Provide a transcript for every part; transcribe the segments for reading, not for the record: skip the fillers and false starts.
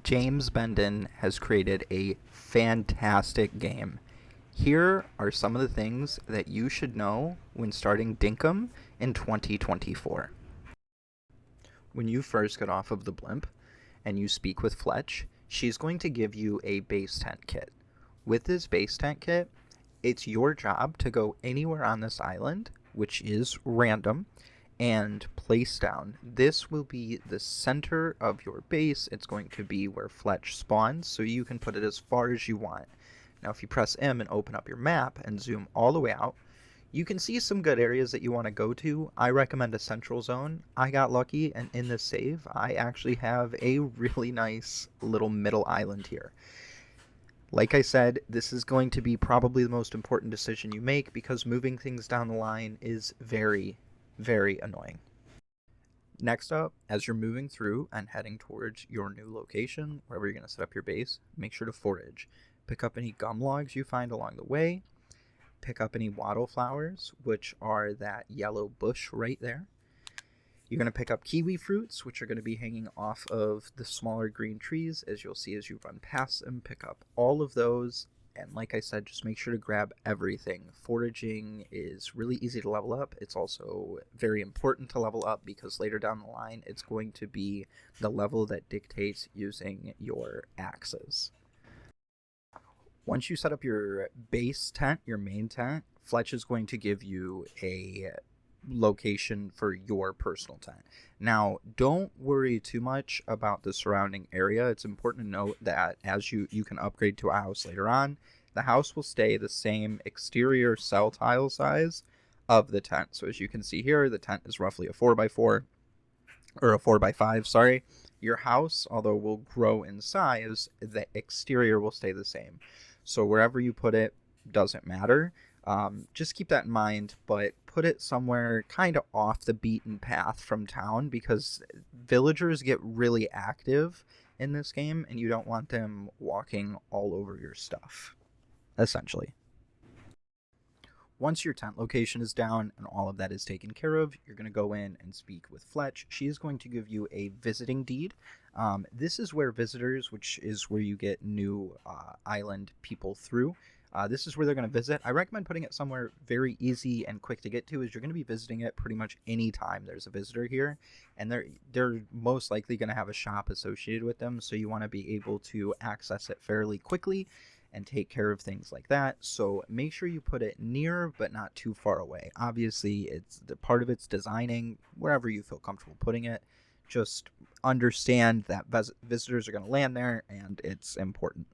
James Bendon has created a fantastic game. Here are some of the things that you should know when starting Dinkum in 2024. When you first get off of the blimp and you speak with Fletch, she's going to give you a base tent kit. With this base tent kit, it's your job to go anywhere on this island, which is random, and place down. This will be the center of your base. It's going to be where Fletch spawns, so you can put it as far as you want. Now if you press M and open up your map and zoom all the way out, you can see some good areas that you want to go to. I recommend a central zone. I got lucky, and in this save, I actually have a really nice little middle island here. Like I said, this is going to be probably the most important decision you make because moving things down the line is very, very annoying. Next up, as you're moving through and heading towards your new location, wherever you're going to set up your base, make sure to forage. Pick up any gum logs you find along the way. Pick up any wattle flowers, which are that yellow bush right there. You're going to pick up kiwi fruits, which are going to be hanging off of the smaller green trees, as you'll see as you run past them. Pick up all of those, and like I said, just make sure to grab everything. Foraging is really easy to level up. It's also very important to level up because later down the line, it's going to be the level that dictates using your axes. Once you set up your base tent, your main tent, Fletch is going to give you a location for your personal tent. Now, don't worry too much about the surrounding area. It's important to note that as you can upgrade to a house later on, the house will stay the same exterior cell tile size of the tent. So as you can see here, the tent is roughly a 4x4, or a 4x5, sorry. Your house, although will grow in size, the exterior will stay the same. So wherever you put it doesn't matter. Just keep that in mind, but put it somewhere kind of off the beaten path from town because villagers get really active in this game and you don't want them walking all over your stuff, essentially. Once your tent location is down and all of that is taken care of, you're going to go in and speak with Fletch. She is going to give you a visiting deed. This is where visitors, which is where you get new island people through, this is where they're going to visit. I recommend putting it somewhere very easy and quick to get to, as you're going to be visiting it pretty much any time there's a visitor here, and they're most likely going to have a shop associated with them, so you want to be able to access it fairly quickly and take care of things like that. So make sure you put it near but not too far away. Obviously, it's the part of it's designing wherever you feel comfortable putting it. Just understand that visitors are going to land there and it's important.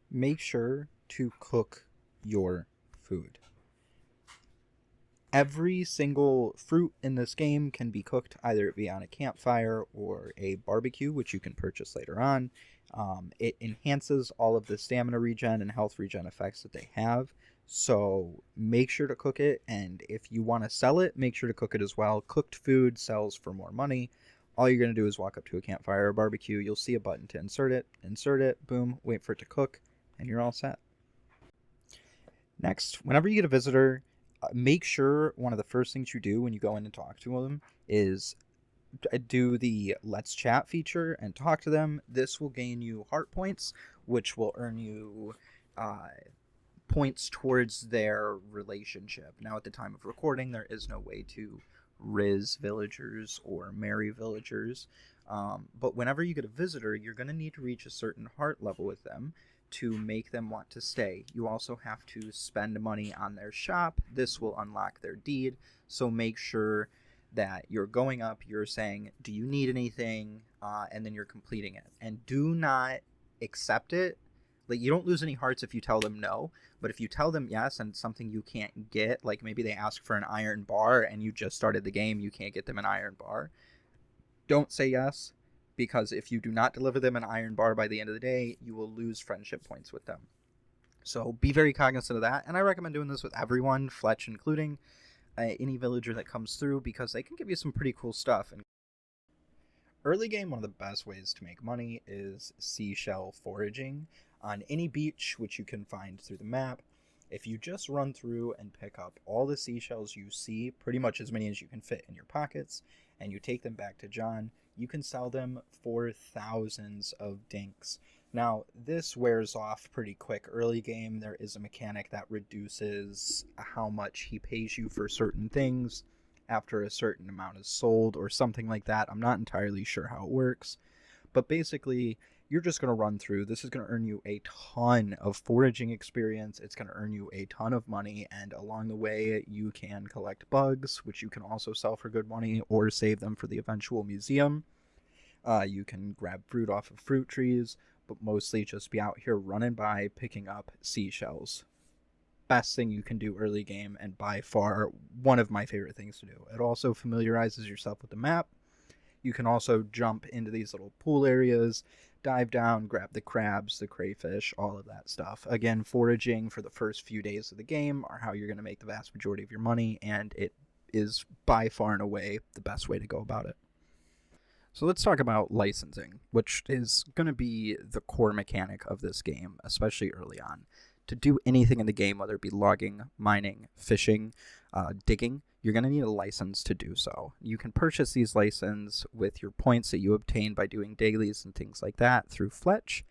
Make sure to cook your food. Every single fruit in this game can be cooked, either it be on a campfire or a barbecue, which you can purchase later on. It enhances all of the stamina regen and health regen effects that they have. So make sure to cook it, and if you want to sell it, make sure to cook it as well. Cooked food sells for more money. All you're going to do is walk up to a campfire or barbecue. You'll see a button to insert it, boom, wait for it to cook, and you're all set. Next, whenever you get a visitor, make sure one of the first things you do when you go in and talk to them is do the Let's Chat feature and talk to them. This will gain you heart points, which will earn you points towards their relationship. Now, at the time of recording, there is no way to riz villagers or marry villagers, but whenever you get a visitor, you're going to need to reach a certain heart level with them to make them want to stay. You also have to spend money on their shop. This will unlock their deed, so make sure that you're going up, you're saying, do you need anything, and then you're completing it. And do not accept it. Like, you don't lose any hearts if you tell them no, but if you tell them yes and something you can't get, like maybe they ask for an iron bar and you just started the game, you can't get them an iron bar, don't say yes, because if you do not deliver them an iron bar by the end of the day, you will lose friendship points with them. So be very cognizant of that, and I recommend doing this with everyone, Fletch including, any villager that comes through, because they can give you some pretty cool stuff. And early game, one of the best ways to make money is seashell foraging on any beach, which you can find through the map. If you just run through and pick up all the seashells you see, pretty much as many as you can fit in your pockets, and you take them back to John, you can sell them for thousands of dinks. Now, this wears off pretty quick. Early game, there is a mechanic that reduces how much he pays you for certain things after a certain amount is sold or something like that. I'm not entirely sure how it works. But basically, you're just going to run through. This is going to earn you a ton of foraging experience. It's going to earn you a ton of money. And along the way, you can collect bugs, which you can also sell for good money or save them for the eventual museum. You can grab fruit off of fruit trees, but mostly just be out here running by picking up seashells. Best thing you can do early game, and by far one of my favorite things to do. It also familiarizes yourself with the map. You can also jump into these little pool areas, dive down, grab the crabs, the crayfish, all of that stuff. Again, foraging for the first few days of the game are how you're going to make the vast majority of your money, and it is by far and away the best way to go about it. So let's talk about licensing, which is going to be the core mechanic of this game, especially early on. To do anything in the game, whether it be logging, mining, fishing, digging, you're going to need a license to do so. You can purchase these licenses with your points that you obtain by doing dailies and things like that through Fletch.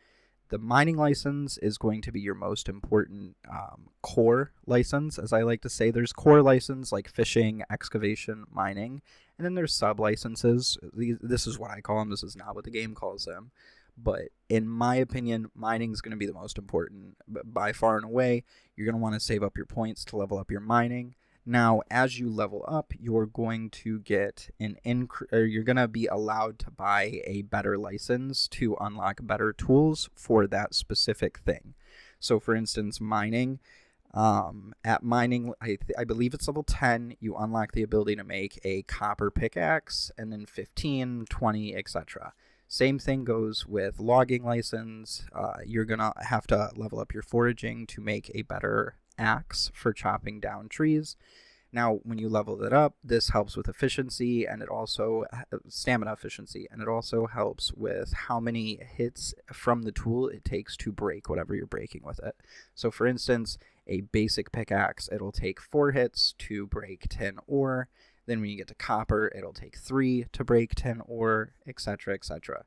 The mining license is going to be your most important core license, as I like to say. There's core license like fishing, excavation, mining, and then there's sub-licenses. This is what I call them. This is not what the game calls them. But in my opinion, mining is going to be the most important by far and away. You're going to want to save up your points to level up your mining. Now, as you level up, you're going to get you're going to be allowed to buy a better license to unlock better tools for that specific thing. So, for instance, mining. At mining, I believe it's level 10, you unlock the ability to make a copper pickaxe, and then 15, 20, etc. Same thing goes with logging license. You're going to have to level up your foraging to make a better axe for chopping down trees. Now, when you level it up, this helps with efficiency, and it also stamina efficiency, and it also helps with how many hits from the tool it takes to break whatever you're breaking with it. So, for instance, a basic pickaxe, it'll take 4 hits to break 10 ore. Then when you get to copper, it'll take 3 to break 10 ore, etc., etc.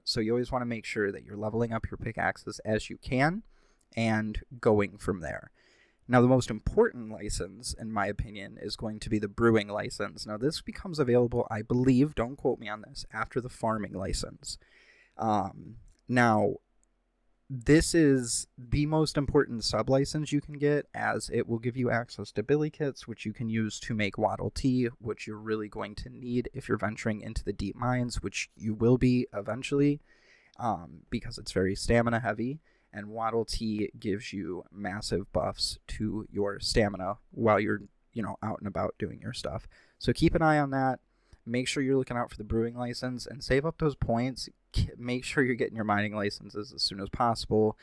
So you always want to make sure that you're leveling up your pickaxes as you can and going from there. Now, the most important license, in my opinion, is going to be the brewing license. Now, this becomes available, I believe, don't quote me on this, after the farming license. Now, this is the most important sub-license you can get, as it will give you access to billy kits, which you can use to make waddle tea, which you're really going to need if you're venturing into the deep mines, which you will be eventually, because it's very stamina heavy. And waddle tea gives you massive buffs to your stamina while you're, out and about doing your stuff. So keep an eye on that. Make sure you're looking out for the brewing license and save up those points. Make sure you're getting your mining licenses as soon as possible.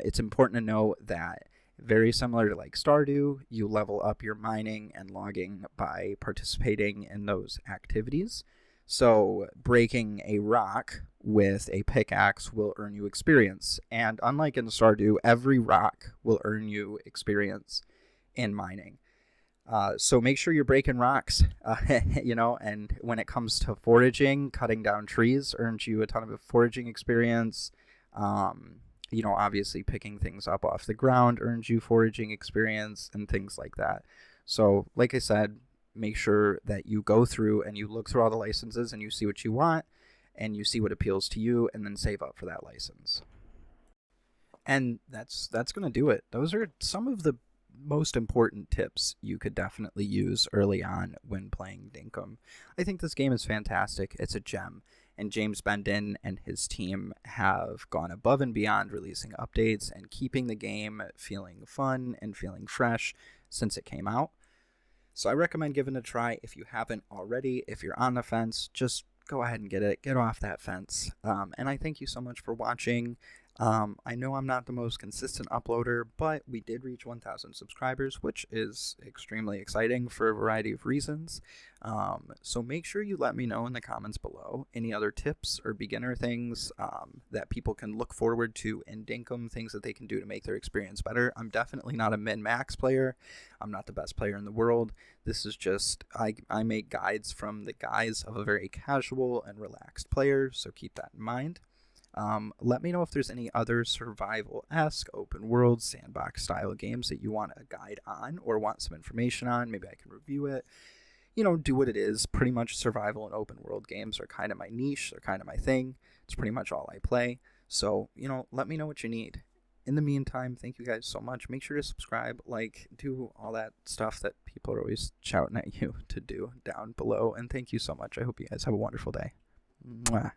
It's important to know that, very similar to like Stardew, you level up your mining and logging by participating in those activities. So breaking a rock with a pickaxe will earn you experience. And unlike in Stardew, every rock will earn you experience in mining. So make sure you're breaking rocks, and when it comes to foraging, cutting down trees earns you a ton of foraging experience. Obviously picking things up off the ground earns you foraging experience and things like that. So like I said, make sure that you go through and you look through all the licenses and you see what you want and you see what appeals to you, and then save up for that license. And that's going to do it. Those are some of the most important tips you could definitely use early on when playing Dinkum. I think this game is fantastic. It's a gem. And James Bendon and his team have gone above and beyond releasing updates and keeping the game feeling fun and feeling fresh since it came out. So I recommend giving it a try if you haven't already. If you're on the fence, just go ahead and get it. Get off that fence. And I thank you so much for watching. I know I'm not the most consistent uploader, but we did reach 1,000 subscribers, which is extremely exciting for a variety of reasons. So make sure you let me know in the comments below any other tips or beginner things that people can look forward to in Dinkum, things that they can do to make their experience better. I'm definitely not a min-max player. I'm not the best player in the world. This is just, I make guides from the guise of a very casual and relaxed player, so keep that in mind. Let me know if there's any other survival-esque, open-world, sandbox-style games that you want a guide on or want some information on. Maybe I can review it. Do what it is. Pretty much survival and open-world games are kind of my niche. They're kind of my thing. It's pretty much all I play. So, let me know what you need. In the meantime, thank you guys so much. Make sure to subscribe, do all that stuff that people are always shouting at you to do down below. And thank you so much. I hope you guys have a wonderful day. Mwah.